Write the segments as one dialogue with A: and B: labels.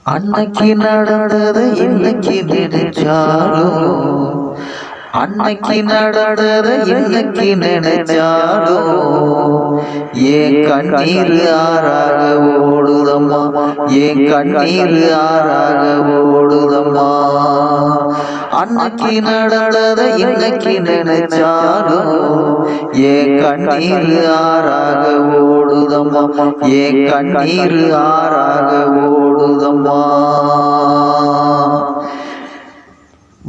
A: அன்னைக்கு நடந்தது இன்னைக்கு நினைச்சாலும், அன்னைக்கு நடந்தது இன்னைக்கு நினைச்சாலும், ஏன் கண்ணீர் ஆறாக ஓடுதம்மா, ஏன் கண்ணீர் ஆறாக ஓடுதம்மா. அன்னைக்கு நடந்தது இன்னைக்கு நினைச்சாலும், ஏன் கண்ணீர் ஆறாக ஓடுதம்மா, ஏன் கண்ணீர் ஆறாக ஓடுதம்மா.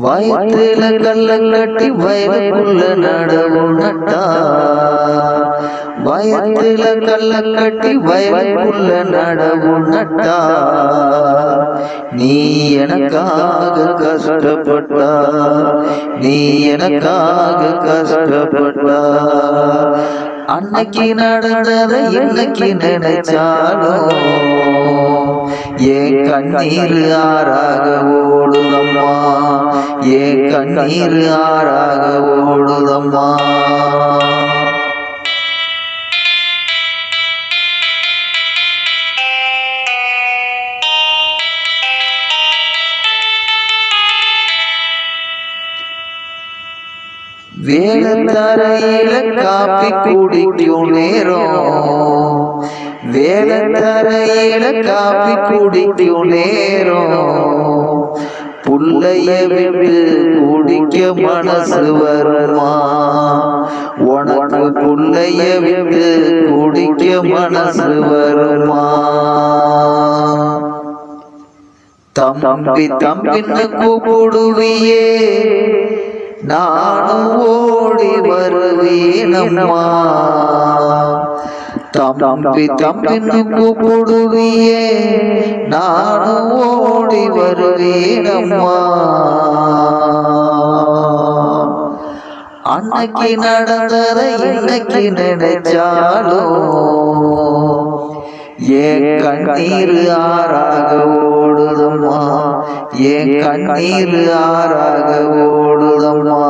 A: வயத்துல கல்ல கட்டி வயலுக்குள்ள நடவு நட்டா, வயத்துல கல்ல கட்டி வயலுக்குள்ள நடவு நட்டா, நீ எனக்காக கஷ்டப்பட்டா, நீ எனக்காக கஷ்டப்பட்டா. அன்னைக்கு நடந்ததை இன்னைக்கு நினைச்சாலும், ஏன் கண்ணீர் ஆறாக ஓடுதம்மா, ஏன் கண்ணீர் ஆறாக ஓடுதம்மா. வேலத்தரையில காப்பி குடிக்கும் நேரம், வேலத்தரையில காப்பி குடிக்கும் நேரம், புள்ளைய விட்டு குடிக்க மனசு வருமா, உனக்கு புள்ளைய விட்டு குடிக்க மனசு வருமா. தம்பி தம்பின்னு கூப்பிடுவியே, நானும் ஓடி வருவேனம்மா. தம்பி தம்பின்னு கூப்பிடுவியே, நானும் ஓடி வருவேனம்மா. அன்னைக்கு நடந்ததை இன்னைக்கு நினைச்சாலும், ஏன் கண்ணீர் ஆறாக ஓடுதம்மா, ஏன் கண்ணீர் ஆறாக ஓடுதம்மா.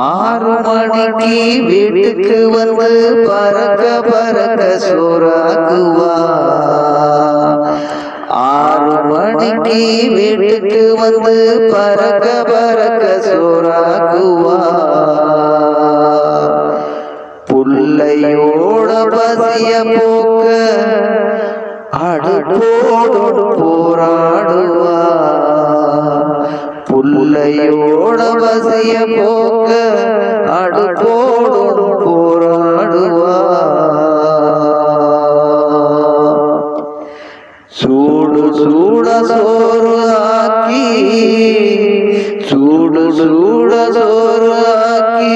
A: ஆறு மணிக்கு வீட்டுக்கு வந்து பறக்க பறக்க சோறாக்குவா, ஆறு மணிக்கு வீட்டுக்கு வந்து பறக்க பறக்க சோறாக்குவா. புள்ளையோட பசிய போக்க அடுப்போடு போராடுவா, புள்ளையோட பசிய போக்க அடுப்போடு போராடுவா. சூடு சூட சோறு ஆக்கி, சூடு சூட சோறு ஆக்கி,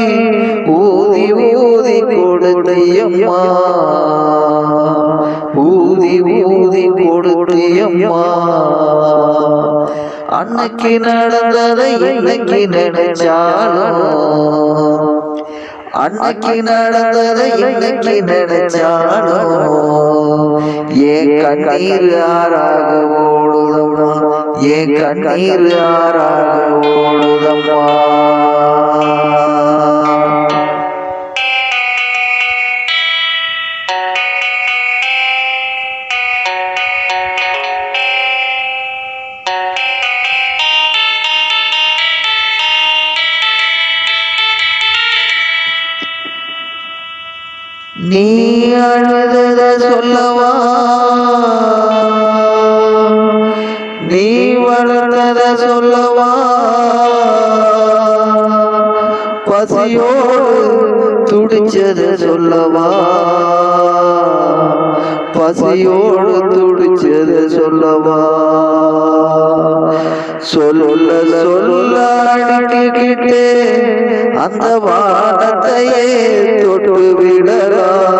A: ஊதி ஊதி கொடுத்தியம்மா, ஊதி ஊதி கொடுத்தியம்மா. அன்னைக்கு நடந்ததை இன்னைக்கு நினைச்சாலும், அன்னைக்கு நடந்ததை இன்னைக்கு நினைச்சாலும், ஏன் கண்ணீர் ஆறாக ஓடுதம்மா, ஏன் கண்ணீர் ஆறாக ஓடுதம்மா. நீ அழுதத சொல்லவா, நீ வளர்ந்தத சொல்லவா, பசியோடு துடிச்சத சொல்லவா, பசியோடு துடிச்சத சொல்லவா. சொல்ல சொல்ல அடிக்கிட்டே அந்த வானத்தையே தொட்டு விடலாம்,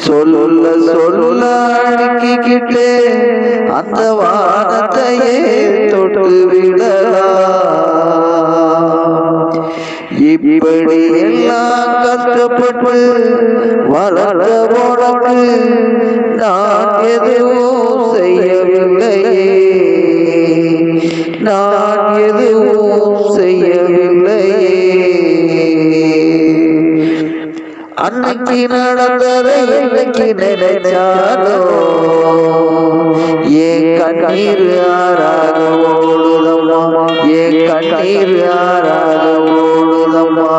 A: சொல்ல சொல்ல அடிக்கிட்டே அந்த வானத்தையே தொட்டு விடலாம். இப்படி இப்படி எல்லாம் கஷ்டப்பட்டு வளர்த்த உனக்கு நான் எதுவும் செய்யவில்லையே, நான் எதுவும் செய்யவில்லையே. அன்னைக்கு நடந்ததை இன்னைக்கு நினைச்சாலோ ஏன் கண்ணீர் யாராக ஓடுதம்மா, ஏன் கண்ணீர் யாராக ஓடுதம்மா.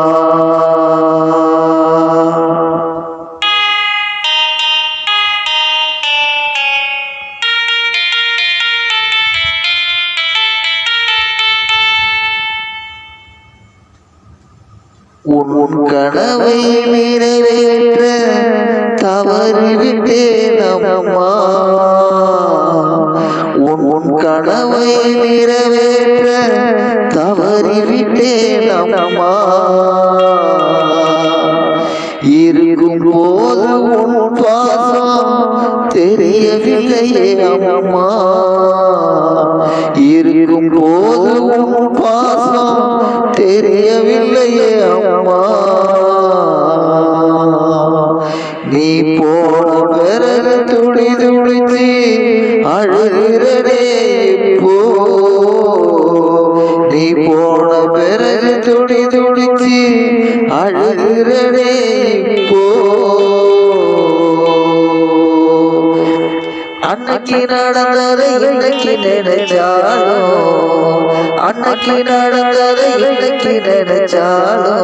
A: உன் கனவை நிறைவேற்ற தவறிவிட்டேன் அம்மா, உன் கனவை நிறைவேற்ற தவறிவிட்டேன் அம்மா. இருக்கும் போது உன் பாசம் தெரியவில்லையே அம்மா, இருக்கும் போது உன் பாசம் தெரியவில்லையே அம்மா. நீ போன பிறகு துடி துடித்து அழுகிறதே இப்போ, நீ போன பிறகு துடி துடித்து அழுகிறதே இப்போ. அன்னைக்கு நடந்ததை இன்னைக்கு நினைச்சாலோ, அன்னைக்கு நடந்ததை இன்னைக்கு நினைச்சாலோ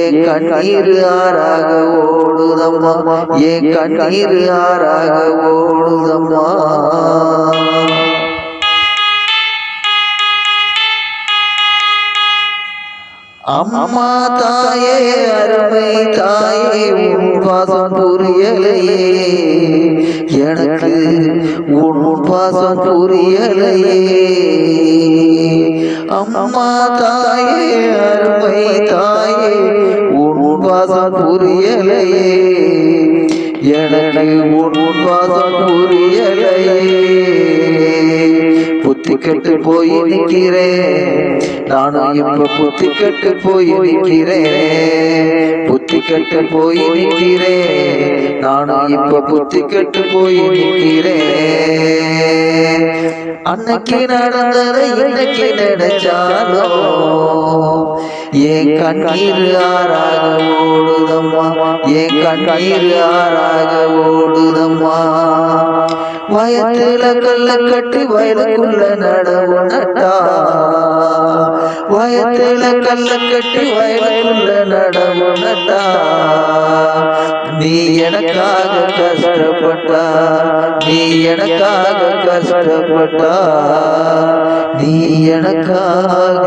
A: ஏன் கண்ணீர் யாராக ஓடுதம்மா, ஏன் கண்ணீர் யாராக ஓடுதம்மா. அம்மா தாயே அருமை தாயே உன் பாசம் புரியலையே எனக்கு, உன் பாசம் புரியலையே. அம்மா தாயே அருமை தாயே உன் பாசம் புரியலையே எனக்கு, உன் பாசம் புரியலையே. புத்தி கெட்டு போய் நிற்கிறேன் நானும் இப்ப, புத்தி கெட்டு போய் நிற்கிறேன், புத்தி கெட்டு போய் நிற்கிறேன் நானும் இப்ப, புத்தி கெட்டு போய் நிற்கிறேன். அன்னைக்கு நடந்ததை இன்னைக்கு நினைச்சாலோ ஏன் கண்ணீர் யாராக ஓடுதம்மா, ஏன் கண்ணீர் யாராக ஓடுதம்மா. வயத்துல கல்ல கட்டி வயலுக்குள்ள நடவு நட்டா, வயத்துல கல்ல கட்டி வயலுக்குள்ள நடவு நட்டா. நீ எனக்காக கஷ்டப்பட்டா, நீ எனக்காக கஷ்டப்பட்டா, நீ எனக்காக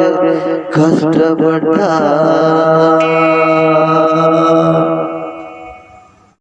A: கஷ்டப்பட்டா.